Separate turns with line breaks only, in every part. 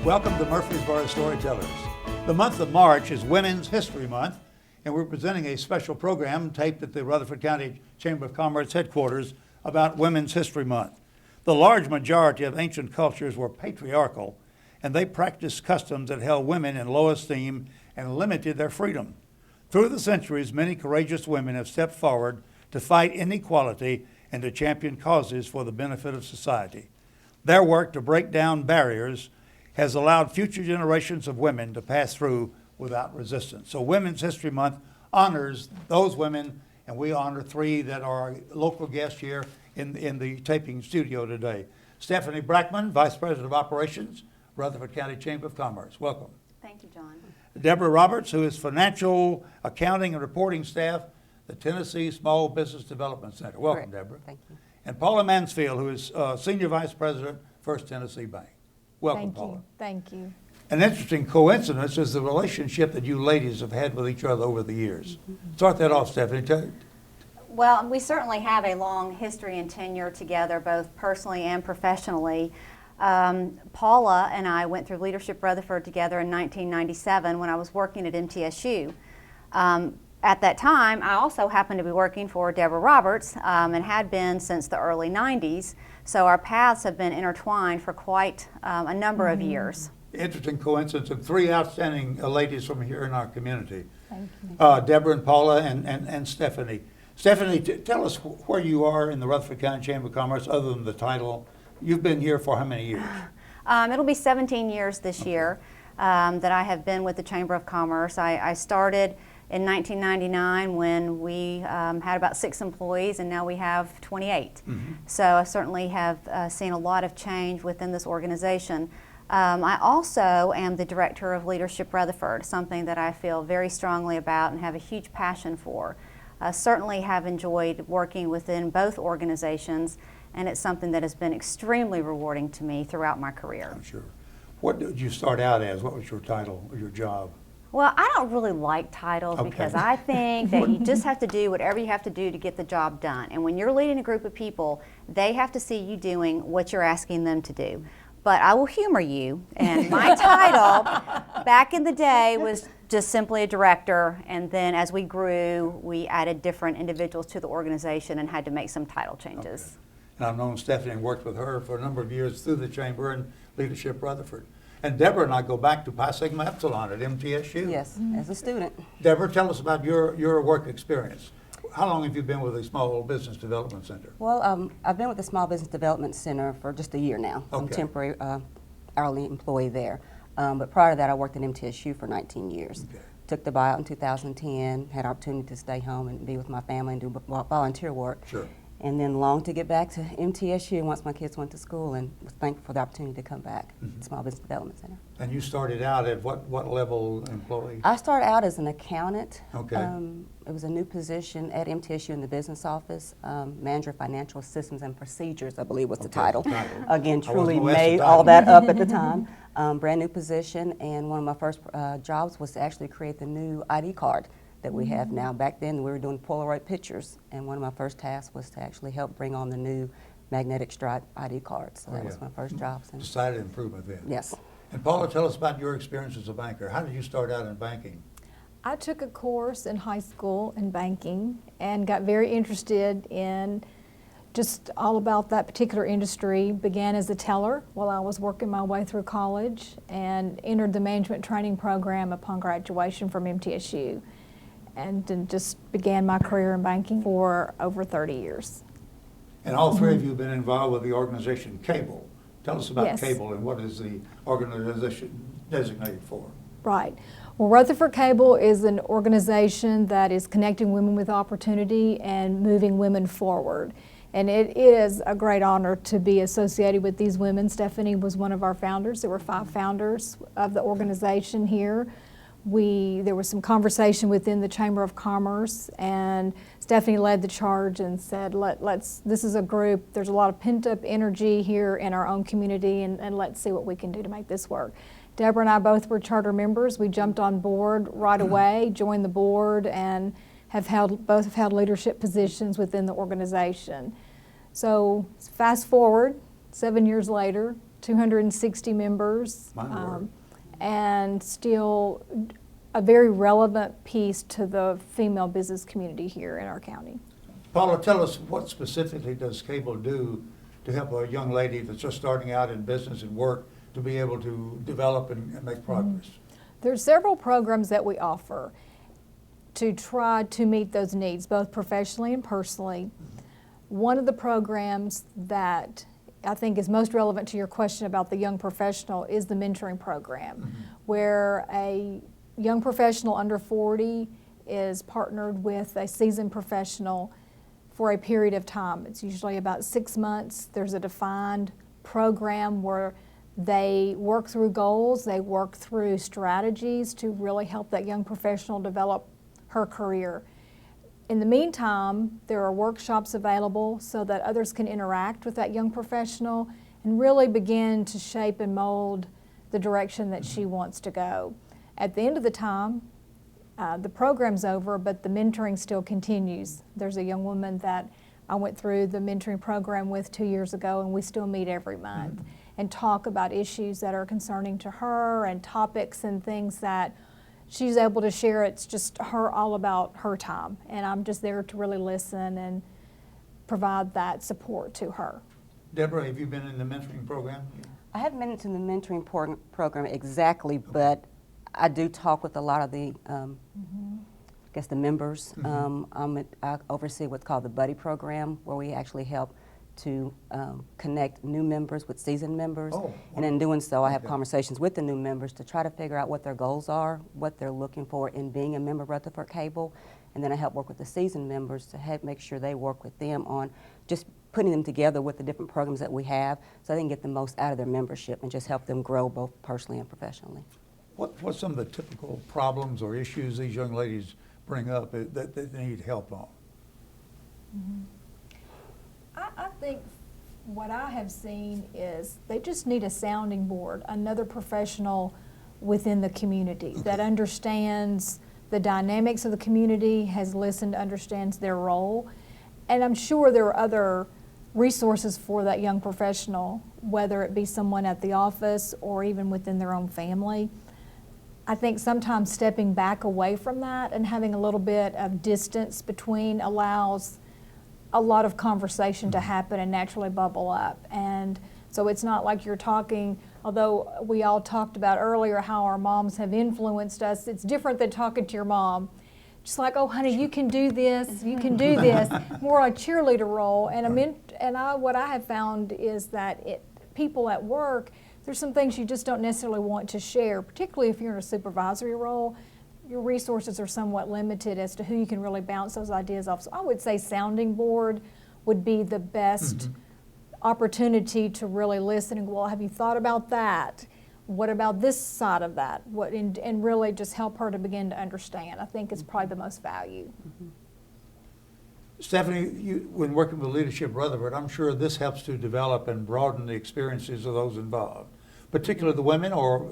Welcome to Murfreesboro Storytellers. The month of March is Women's History Month, and we're presenting a special program taped at the Rutherford County Chamber of Commerce headquarters about Women's History Month. The large majority of ancient cultures were patriarchal, and they practiced customs that held women in low esteem and limited their freedom. Through the centuries, many courageous women have stepped forward to fight inequality and to champion causes for the benefit of society. Their work to break down barriers has allowed future generations of women to pass through without resistance. So Women's History Month honors those women, and we honor three that are local guests here in the taping studio today. Stephanie Brackman, Vice President of Operations, Rutherford County Chamber of Commerce. Welcome.
Thank you, John.
Deborah Roberts, who is Financial Accounting and Reporting Staff, the Tennessee Small Business Development Center. Welcome,
Correct.
Deborah.
Thank you.
And Paula Mansfield, who is Senior Vice President, First Tennessee Bank. Welcome, Paula.
Thank you.
An interesting coincidence is the relationship that you ladies have had with each other over the years. Start that off, Stephanie.
Well, we certainly have a long history and tenure together, both personally and professionally. Paula and I went through Leadership Rutherford together in 1997 when I was working at MTSU. At that time, I also happened to be working for Deborah Roberts and had been since the early 90s. So our paths have been intertwined for quite a number of years.
Interesting coincidence of three outstanding ladies from here in our community.
Thank you.
Deborah and Paula and Stephanie. Stephanie, tell us where you are in the Rutherford County Chamber of Commerce other than the title. You've been here for how many years?
It'll be 17 years this year that I have been with the Chamber of Commerce. I started in 1999 when we had about 6 employees, and now we have 28. So I certainly have seen a lot of change within this organization. I also am the Director of Leadership Rutherford, something that I feel very strongly about and have a huge passion for. Certainly have enjoyed working within both organizations, and it's something that has been extremely rewarding to me throughout my career.
I'm sure. What did you start out as? What was your title or your job?
Well, I don't really like titles because I think that you just have to do whatever you have to do to get the job done. And when you're leading a group of people, they have to see you doing what you're asking them to do. But I will humor you, and my title back in the day was just simply a director, and then as we grew, we added different individuals to the organization and had to make some title changes.
Okay. And I've known Stephanie and worked with her for a number of years through the Chamber and Leadership Rutherford. And Deborah and I go back to Pi Sigma Epsilon at MTSU.
Yes, as a student.
Deborah, tell us about your work experience. How long have you been with the Small Business Development Center?
Well, I've been with the Small Business Development Center for just a year now. I'm
Okay.
temporary hourly employee there. But prior to that, I worked at MTSU for 19 years.
Okay.
Took the buyout in 2010, had opportunity to stay home and be with my family and do volunteer work.
Sure.
And then longed to get back to MTSU once my kids went to school, and was thankful for the opportunity to come back to the Small Business Development Center.
And you started out at what level employee?
I started out as an accountant.
Okay.
It was a new position at MTSU in the business office. Manager of Financial Systems and Procedures, I believe was the title. Again, truly made all that up at the time. Brand new position, and one of my first jobs was to actually create the new ID card that we have now. Back then we were doing Polaroid pictures, and one of my first tasks was to actually help bring on the new magnetic stripe ID cards. So that was my first job.
Decided improvement then.
Yes.
And Paula, tell us about your experience as a banker. How did you start out in banking?
I took a course in high school in banking and got very interested in just all about that particular industry. Began as a teller while I was working my way through college and entered the management training program upon graduation from MTSU. And then just began my career in banking for over 30 years.
And all three of you have been involved with the organization Cable. Tell us about
Yes.
Cable and what is the organization designated for?
Right. Well, Rutherford Cable is an organization that is connecting women with opportunity and moving women forward. And it is a great honor to be associated with these women. Stephanie was one of our founders. There were 5 founders of the organization here. There was some conversation within the Chamber of Commerce, and Stephanie led the charge and said, this is a group, there's a lot of pent-up energy here in our own community, and let's see what we can do to make this work. Deborah and I both were charter members. We jumped on board right away, joined the board, and both have held leadership positions within the organization. So fast forward 7 years later 260 members,
My word.
and still a very relevant piece to the female business community here in our county.
Paula, tell us what specifically does cable do to help a young lady that's just starting out in business and work to be able to develop and make progress?
There's several programs that we offer to try to meet those needs, both professionally and personally. One of the programs that I think is most relevant to your question about the young professional is the mentoring program, where a young professional under 40 is partnered with a seasoned professional for a period of time. It's usually about 6 months. There's a defined program where they work through goals, they work through strategies to really help that young professional develop her career. In the meantime, there are workshops available so that others can interact with that young professional and really begin to shape and mold the direction that she wants to go. At the end of the time, the program's over, but the mentoring still continues. There's a young woman that I went through the mentoring program with 2 years ago, and we still meet every month and talk about issues that are concerning to her and topics and things that she's able to share. It's just her, all about her time, and I'm just there to really listen and provide that support to her.
Deborah, have you been in the mentoring program?
I haven't been into the mentoring program exactly, but I do talk with a lot of the, I guess, the members. I oversee what's called the Buddy program, where we actually help to connect new members with seasoned members. And in doing so, I have conversations with the new members to try to figure out what their goals are, what they're looking for in being a member of Rutherford Cable. And then I help work with the seasoned members to help make sure they work with them on just putting them together with the different programs that we have so they can get the most out of their membership and just help them grow both personally and professionally.
What's some of the typical problems or issues these young ladies bring up that they need help on?
I think what I have seen is they just need a sounding board, another professional within the community that understands the dynamics of the community, has listened, understands their role. And I'm sure there are other resources for that young professional, whether it be someone at the office or even within their own family. I think sometimes stepping back away from that and having a little bit of distance between allows a lot of conversation to happen and naturally bubble up. And so it's not like you're talking, although we all talked about earlier how our moms have influenced us, it's different than talking to your mom. Just like, oh honey, you can do this, you can do this, more a cheerleader role. And what I have found is that people at work, there's some things you just don't necessarily want to share, particularly if you're in a supervisory role. Your resources are somewhat limited as to who you can really bounce those ideas off. So I would say sounding board would be the best opportunity to really listen and go, well, have you thought about that? What about this side of that? And really just help her to begin to understand. I think it's probably the most value.
Stephanie, when working with Leadership Rutherford, I'm sure this helps to develop and broaden the experiences of those involved, particularly the women or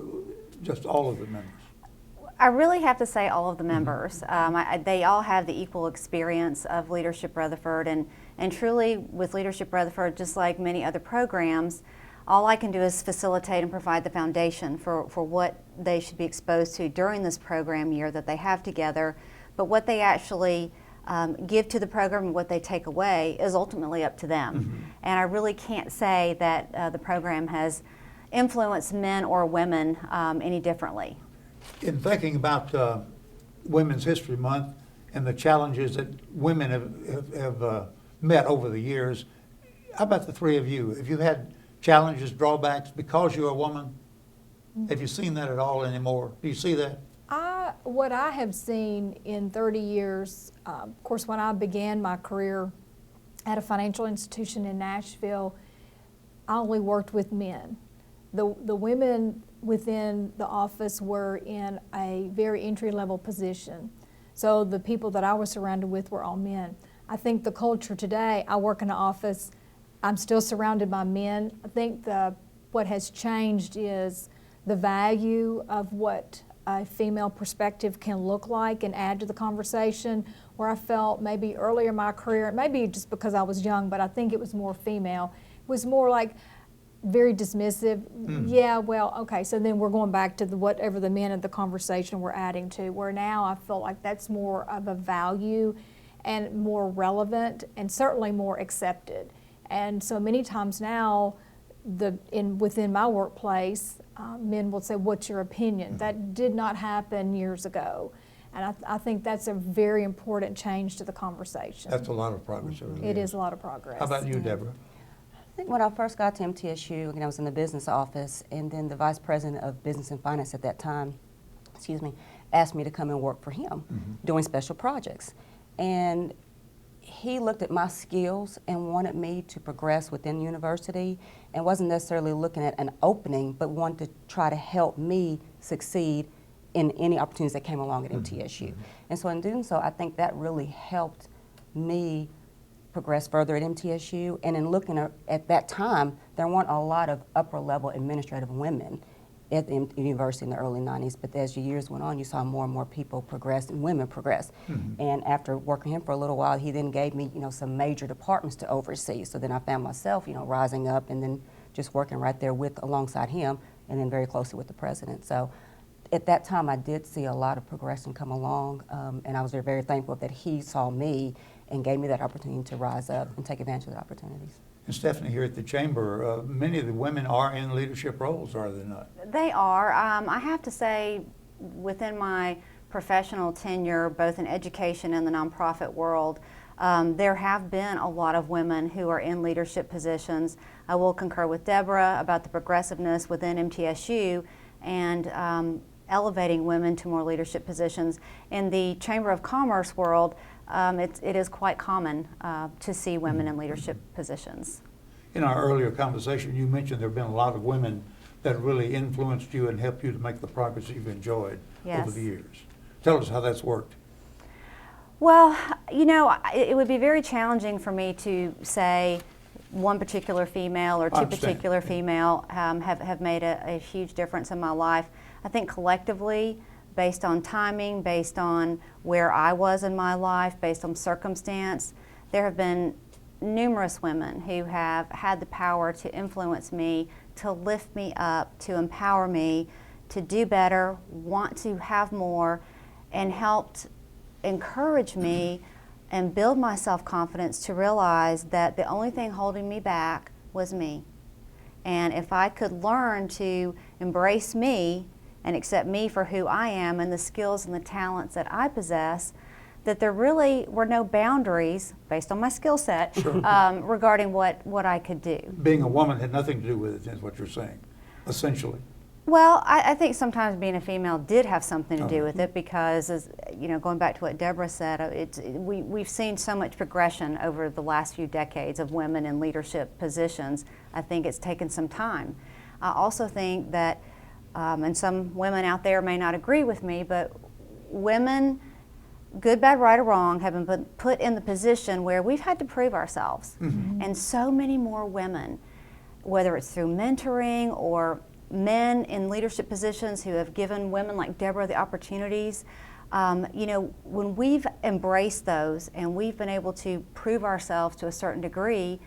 just all of the members?
I really have to say all of the members. They all have the equal experience of Leadership Rutherford, and truly with Leadership Rutherford, just like many other programs, all I can do is facilitate and provide the foundation for what they should be exposed to during this program year that they have together, but what they actually give to the program and what they take away is ultimately up to them. And I really can't say that the program has influenced men or women any differently.
In thinking about Women's History Month and the challenges that women have met over the years, how about the three of you? Have you had challenges, drawbacks because you're a woman? Have you seen that at all anymore? Do you see that?
What I have seen in 30 years, of course, when I began my career at a financial institution in Nashville, I only worked with men. The women within the office were in a very entry-level position. So the people that I was surrounded with were all men. I think the culture today, I work in an office, I'm still surrounded by men. I think what has changed is the value of what a female perspective can look like and add to the conversation, where I felt maybe earlier in my career, maybe just because I was young, but I think it was more female, it was more like very dismissive. Yeah, well, okay, so then we're going back to whatever the men of the conversation we're adding to, where now I feel like that's more of a value and more relevant and certainly more accepted. And so many times now, within my workplace, men will say, "What's your opinion?" That did not happen years ago. And I think that's a very important change to the conversation.
That's a lot of progress.
It is a lot of progress.
How about you, Deborah?
I think when I first got to MTSU, again, I was in the business office, and then the vice president of business and finance at that time, asked me to come and work for him doing special projects. And he looked at my skills and wanted me to progress within the university and wasn't necessarily looking at an opening, but wanted to try to help me succeed in any opportunities that came along at MTSU. And so in doing so, I think that really helped me progress further at MTSU. And in looking at that time, there weren't a lot of upper level administrative women at the university in the early 90s, but as the years went on, you saw more and more people progress and women progress. And after working him for a little while, he then gave me, some major departments to oversee. So then I found myself, rising up and then just working right there alongside him and then very closely with the president. So at that time, I did see a lot of progression come along, and I was very thankful that he saw me and gave me that opportunity to rise up and take advantage of the opportunities.
And Stephanie, here at the Chamber, many of the women are in leadership roles, are they not?
They are. I have to say, within my professional tenure, both in education and the nonprofit world, there have been a lot of women who are in leadership positions. I will concur with Deborah about the progressiveness within MTSU and elevating women to more leadership positions. In the Chamber of Commerce world, it is quite common to see women in leadership positions.
In our earlier conversation, you mentioned there have been a lot of women that really influenced you and helped you to make the progress that you've enjoyed over the years. Tell us how that's worked.
Well, it would be very challenging for me to say one particular female or two particular female have made a huge difference in my life. I think collectively, based on timing, based on where I was in my life, based on circumstance, there have been numerous women who have had the power to influence me, to lift me up, to empower me, to do better, want to have more, and helped encourage me and build my self-confidence to realize that the only thing holding me back was me. And if I could learn to embrace me and accept me for who I am and the skills and the talents that I possess, that there really were no boundaries, based on my skill set, regarding what I could do.
Being a woman had nothing to do with it, is what you're saying, essentially.
Well, I think sometimes being a female did have something to do with it because, going back to what Deborah said, we've seen so much progression over the last few decades of women in leadership positions. I think it's taken some time. I also think that, and some women out there may not agree with me, but women, good, bad, right, or wrong, have been put in the position where we've had to prove ourselves. And so many more women, whether it's through mentoring or men in leadership positions who have given women like Deborah the opportunities, when we've embraced those and we've been able to prove ourselves to a certain degree,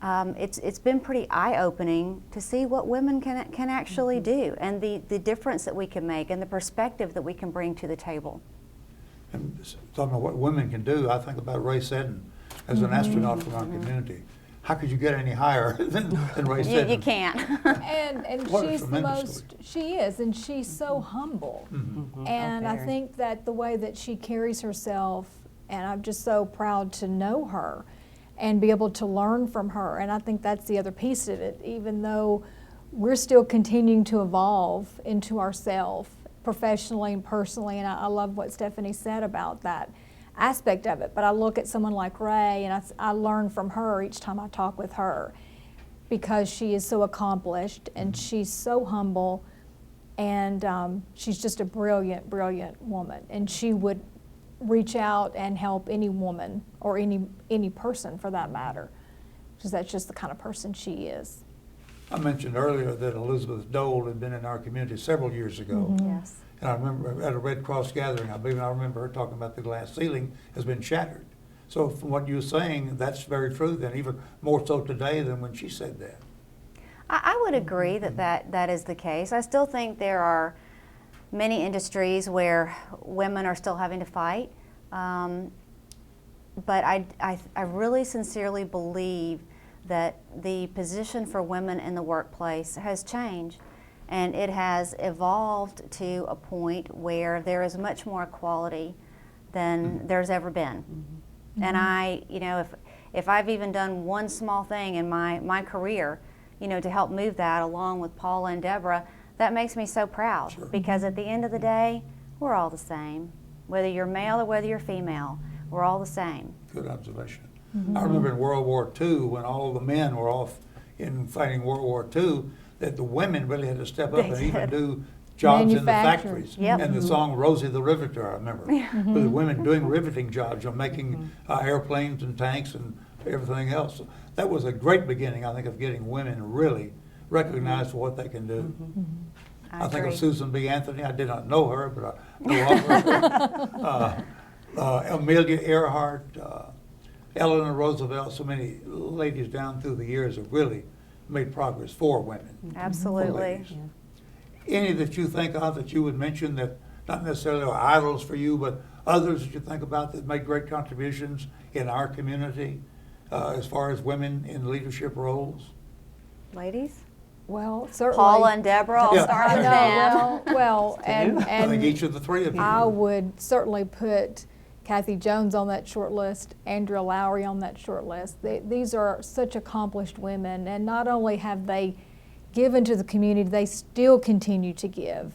it's been pretty eye-opening to see what women can actually do and the difference that we can make and the perspective that we can bring to the table.
And talking about what women can do, I think about Ray Seddon as an astronaut from our community. How could you get any higher than Ray Seddon?
You can't.
And she is, and she's so humble. And I think that the way that she carries herself, and I'm just so proud to know her and be able to learn from her. And I think that's the other piece of it, even though we're still continuing to evolve into ourselves professionally and personally. And I love what Stephanie said about that aspect of it, but I look at someone like Ray and I learn from her each time I talk with her because she is so accomplished and she's so humble and she's just a brilliant woman, and she would reach out and help any woman or any person for that matter, because that's just the kind of person she is.
I mentioned earlier that Elizabeth Dole had been in our community several years ago.
Yes.
And I remember at a Red Cross gathering, I remember her talking about the glass ceiling has been shattered. So from what you were saying, that's very true then, even more so today than when she said that.
I would agree that is the case. I still think there are many industries where women are still having to fight. But I really sincerely believe that the position for women in the workplace has changed, and it has evolved to a point where there is much more equality than there's ever been. And if I've even done one small thing in my career, to help move that along with Paula and Deborah, that makes me so proud. Sure. Because at the end of the day, we're all the same. Whether you're male or whether you're female, we're all the same.
Good observation. I remember in World War II, when all the men were off in fighting World War II, that the women really had to step up and even do jobs in the factories.
Yep.
And the song Rosie the Riveter, I remember, with the women doing riveting jobs, making airplanes and tanks and everything else. So that was a great beginning, I think, of getting women really recognized for what they can do. I think of Susan B. Anthony. I did not know her, but I know of her. Amelia Earhart, Eleanor Roosevelt, so many ladies down through the years have really made progress for women.
Absolutely.
For any that you think of that you would mention that not necessarily are idols for you, but others that you think about that make great contributions in our community as far as women in leadership roles?
Ladies?
Well, certainly.
Paula and Deborah, I'll start with them.
Well, and
I think each of the three of you.
I would certainly put Kathy Jones on that short list, Andrea Lowry on that short list. These are such accomplished women, and not only have they given to the community, they still continue to give.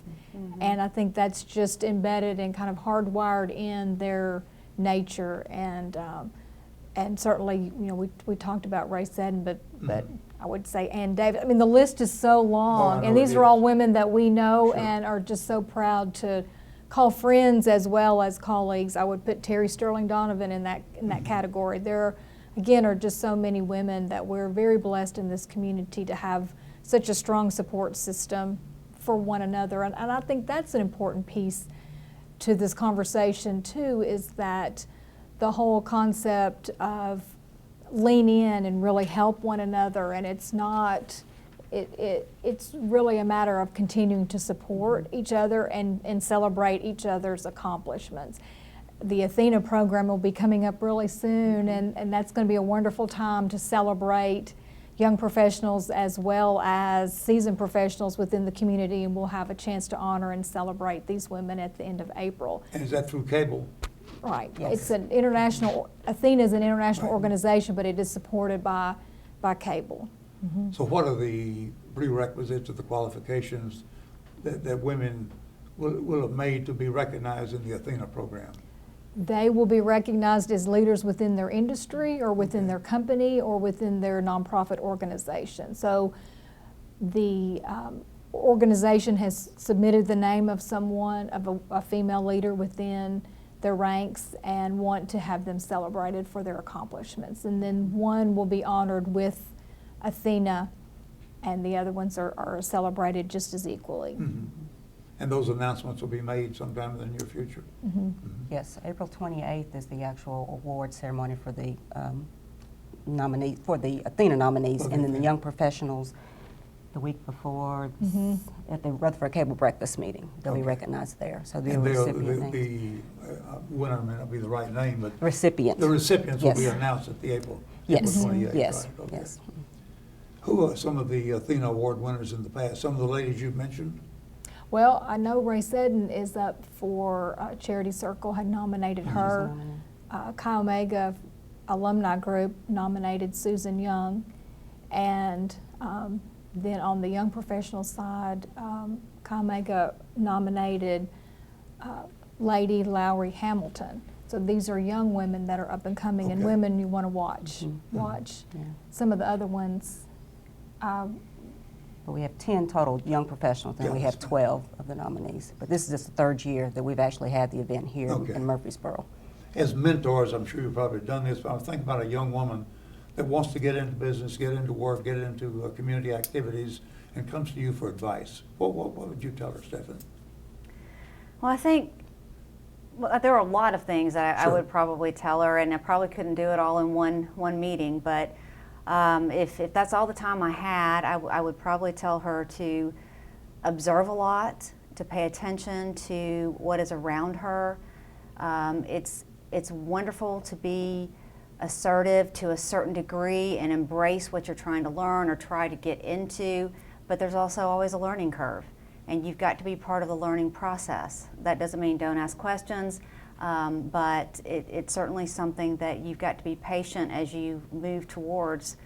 And I think that's just embedded and kind of hardwired in their nature. And certainly, we talked about Ray Seddon, but I would say Ann Davis. I mean, the list is so long, and these are all women that we know and are just so proud to call friends as well as colleagues. I would put Terry Sterling Donovan in that category. There, again, are just so many women that we're very blessed in this community to have such a strong support system for one another. And I think that's an important piece to this conversation too, is that the whole concept of lean in and really help one another, and it's not, it's really a matter of continuing to support each other and celebrate each other's accomplishments. The Athena program will be coming up really soon, and that's going to be a wonderful time to celebrate young professionals as well as seasoned professionals within the community, and we'll have a chance to honor and celebrate these women at the end of April.
And is that through cable?
Right.
Yes.
It's an international, Athena is an international organization, but it is supported by cable.
So what are the prerequisites or the qualifications that women will have made to be recognized in the Athena program?
They will be recognized as leaders within their industry or within their company or within their nonprofit organization. So the organization has submitted the name of someone, of a female leader within their ranks, and want to have them celebrated for their accomplishments. And then one will be honored with Athena, and the other ones are celebrated just as equally.
And those announcements will be made sometime in the near future?
Yes, April 28th is the actual award ceremony for the the Athena nominees, and then the young professionals the week before at the Rutherford Cable breakfast meeting. They'll be recognized there. So the recipient names.
Winner may not be the right name, but
Recipients.
the recipients will be
Yes.
announced at the April
Yes.
28th.
Yes.
Right? Okay.
Yes.
Who are some of the Athena Award winners in the past? Some of the ladies you've mentioned?
Well, I know Ray Seddon is up for Charity Circle, had nominated her. Chi Omega Alumni Group nominated Susan Young. And then on the young professional side, Chi Omega nominated Lady Lowry Hamilton. So these are young women that are up and coming, and women you want to watch.
Yeah.
Some of the other ones.
But we have 10 total young professionals, and we have 12 of the nominees. But this is just the third year that we've actually had the event here in Murfreesboro.
As mentors, I'm sure you've probably done this, but I'm thinking about a young woman that wants to get into business, get into work, get into community activities, and comes to you for advice. What would you tell her, Stephanie?
Well, I think there are a lot of things that I would probably tell her, and I probably couldn't do it all in one meeting, but If that's all the time I had, I would probably tell her to observe a lot, to pay attention to what is around her. It's wonderful to be assertive to a certain degree and embrace what you're trying to learn or try to get into, but there's also always a learning curve, and you've got to be part of the learning process. That doesn't mean don't ask questions, but it's certainly something that you've got to be patient as you move towards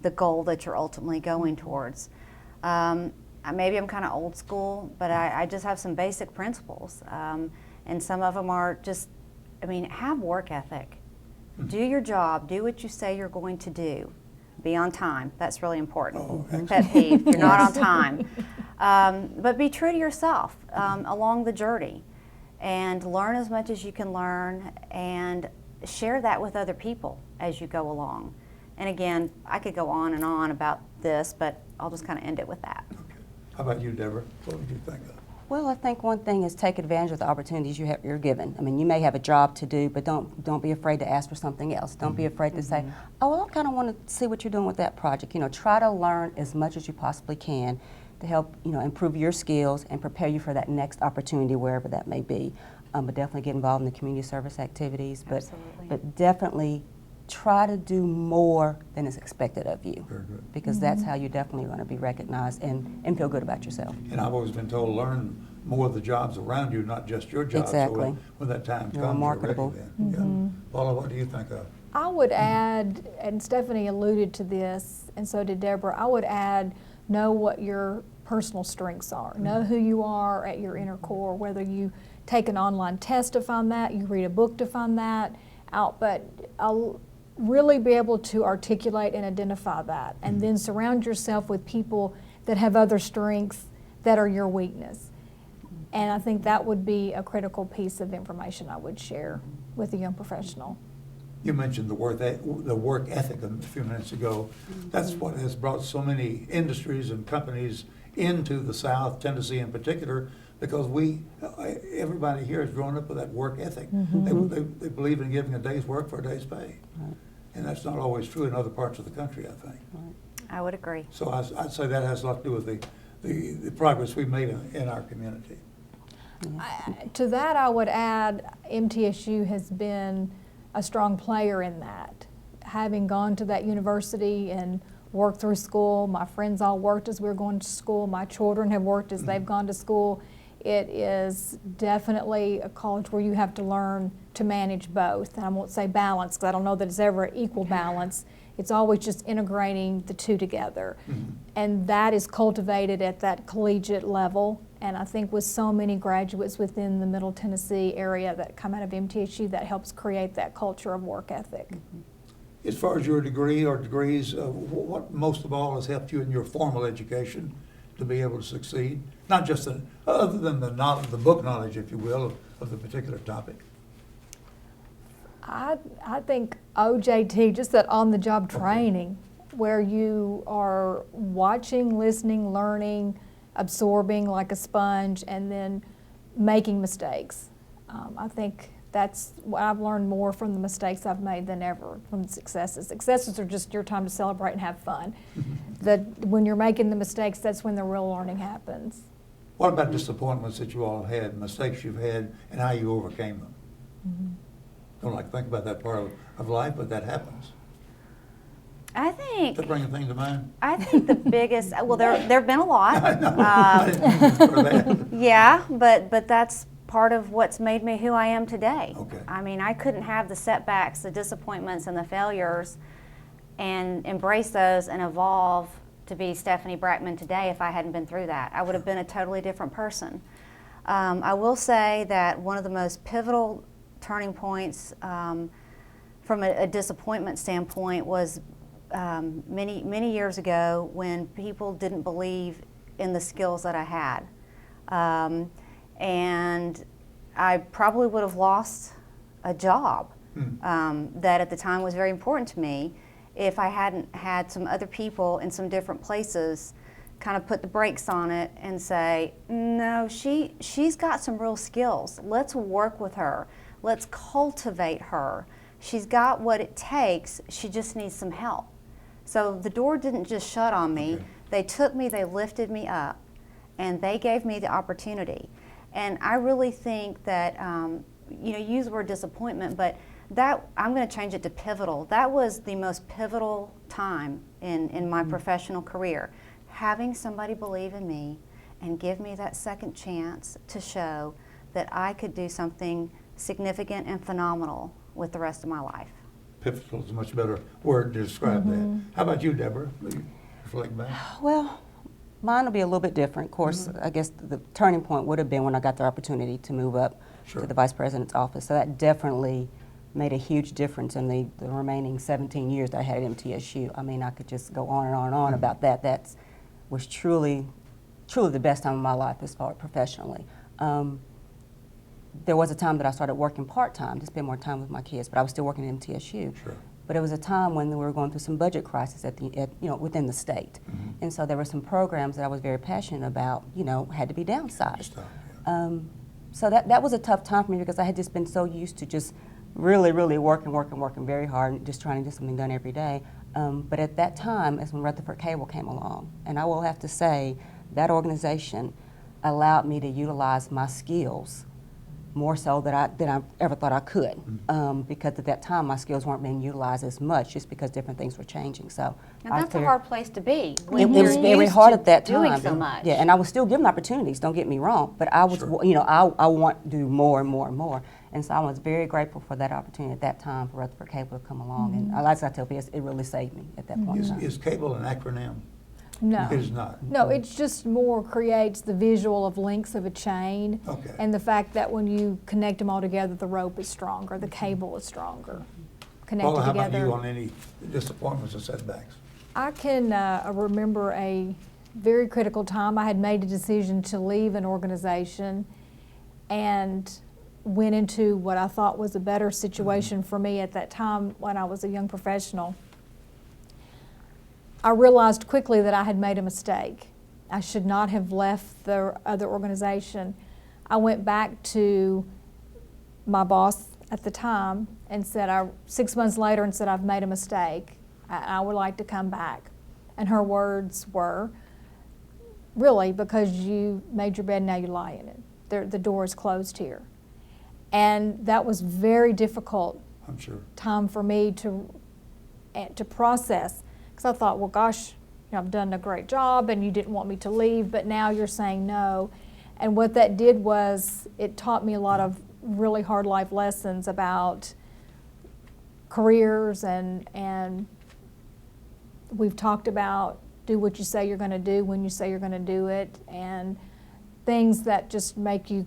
the goal that you're ultimately going towards. Maybe I'm kind of old school, but I just have some basic principles, and some of them are just, have work ethic. Do your job, do what you say you're going to do. Be on time, that's really important.
Oh,
Pet peeve, you're not on time. But be true to yourself along the journey, and learn as much as you can learn, and share that with other people as you go along. And again, I could go on and on about this, but I'll just kind of end it with that.
Okay. How about you, Deborah? What would you think of?
Well, I think one thing is take advantage of the opportunities you're given. You may have a job to do, but don't be afraid to ask for something else. Don't be afraid to say, oh, well, I kind of want to see what you're doing with that project. Try to learn as much as you possibly can to help, improve your skills and prepare you for that next opportunity, wherever that may be. But definitely get involved in the community service activities. But definitely try to do more than is expected of you.
Very good.
Because that's how you're definitely going to be recognized and feel good about yourself.
And I've always been told, learn more of the jobs around you, not just your job.
Exactly.
So when that time
You're
comes,
marketable.
you're ready then. Yeah. Paula, what do you think of?
I would add, and Stephanie alluded to this, and so did Deborah, I would add, know what your personal strengths are. Know who you are at your inner core, whether you take an online test to find that, you read a book to find that out, but I'll really be able to articulate and identify that, and then surround yourself with people that have other strengths that are your weakness. And I think that would be a critical piece of information I would share with a young professional.
You mentioned the work ethic a few minutes ago. That's what has brought so many industries and companies into the South, Tennessee in particular, because everybody here has grown up with that work ethic. They believe in giving a day's work for a day's pay. And that's not always true in other parts of the country, I think.
I would agree.
So I'd say that has a lot to do with the progress we've made in our community.
To that, I would add MTSU has been a strong player in that. Having gone to that university and worked through school, my friends all worked as we were going to school, my children have worked as they've gone to school. It is definitely a college where you have to learn to manage both. And I won't say balance, because I don't know that it's ever equal balance. It's always just integrating the two together. And that is cultivated at that collegiate level. And I think with so many graduates within the Middle Tennessee area that come out of MTSU, that helps create that culture of work ethic.
As far as your degree or degrees, what most of all has helped you in your formal education to be able to succeed? Not just other than the book knowledge, if you will, of the particular topic.
I think OJT, just that on-the-job training, where you are watching, listening, learning, absorbing like a sponge, and then making mistakes. I think that's what I've learned more from the mistakes I've made than ever from the successes. Successes are just your time to celebrate and have fun. When you're making the mistakes, that's when the real learning happens.
What about disappointments that you all had, mistakes you've had, and how you overcame them? Don't like to think about that part of life, but that happens.
I think.
Does that bring a thing to mind?
I think the biggest. Well, there have been a lot.
I know. I didn't mean for that.
Yeah, but that's part of what's made me who I am today.
Okay.
I couldn't have the setbacks, the disappointments, and the failures, and embrace those and evolve to be Stephanie Brackman today if I hadn't been through that. I would have been a totally different person. I will say that one of the most pivotal turning points from a disappointment standpoint was many years ago when people didn't believe in the skills that I had. And I probably would have lost a job that at the time was very important to me if I hadn't had some other people in some different places kind of put the brakes on it and say, no, she's got some real skills. Let's work with her. Let's cultivate her. She's got what it takes. She just needs some help. So the door didn't just shut on me.
Okay.
They took me, they lifted me up, and they gave me the opportunity. And I really think that, you know, you use the word disappointment, but that, I'm going to change it to pivotal. That was the most pivotal time in my professional career. Having somebody believe in me and give me that second chance to show that I could do something significant and phenomenal with the rest of my life.
Pivotal is a much better word to describe that. How about you, Deborah? Will you reflect back?
Well, mine will be a little bit different. Of course, I guess the turning point would have been when I got the opportunity to move up
Sure.
to the vice president's office. So that definitely made a huge difference in the remaining 17 years that I had at MTSU. I mean, I could just go on and on and on about that. That was truly the best time of my life as far as professionally. There was a time that I started working part-time to spend more time with my kids, but I was still working at MTSU.
Sure.
But it was a time when we were going through some budget crisis within the state. And so there were some programs that I was very passionate about, had to be downsized.
Stop, yeah.
So that was a tough time for me because I had just been so used to just really, really working very hard and just trying to get something done every day. But at that time is when Rutherford Cable came along. And I will have to say that organization allowed me to utilize my skills more so than I ever thought I could, because at that time my skills weren't being utilized as much just because different things were changing. So
And that's a hard place to be.
It was very hard at that time.
Doing so much.
Yeah, and I was still given opportunities. Don't get me wrong, but I was,
Sure.
I want to do more and more and more. And so I was very grateful for that opportunity at that time for Rutherford Cable to come along. And like I tell people, it really saved me at that point in time.
Is cable an acronym?
No.
It is not.
No, it's just more creates the visual of links of a chain.
Okay.
And the fact that when you connect them all together, the rope is stronger, the cable is stronger. Connected
Paula, how about
together.
you on any disappointments or setbacks?
I can remember a very critical time. I had made a decision to leave an organization and went into what I thought was a better situation for me at that time when I was a young professional. I realized quickly that I had made a mistake. I should not have left the other organization. I went back to my boss at the time and said, 6 months later, and said, I've made a mistake. I would like to come back. And her words were, really, because you made your bed, now you lie in it. The door is closed here. And that was very difficult
I'm sure.
time for me to process. Because I thought, well, gosh, I've done a great job and you didn't want me to leave, but now you're saying no. And what that did was it taught me a lot of really hard life lessons about careers, and we've talked about do what you say you're going to do when you say you're going to do it, and things that just make you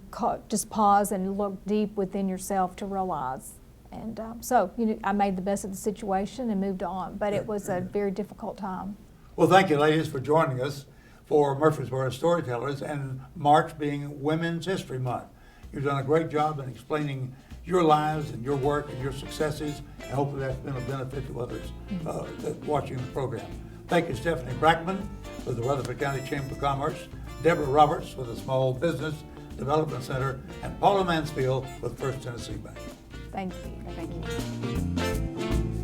just pause and look deep within yourself to realize. And so I made the best of the situation and moved on, but it was a very difficult time.
Well, thank you, ladies, for joining us for Murfreesboro Storytellers, and March being Women's History Month. You've done a great job in explaining your lives and your work and your successes, and hopefully that's been a benefit to others that watching the program. Thank you, Stephanie Brackman with the Rutherford County Chamber of Commerce, Deborah Roberts with the Small Business Development Center, and Paula Mansfield with First Tennessee Bank.
Thank you.
Thank you.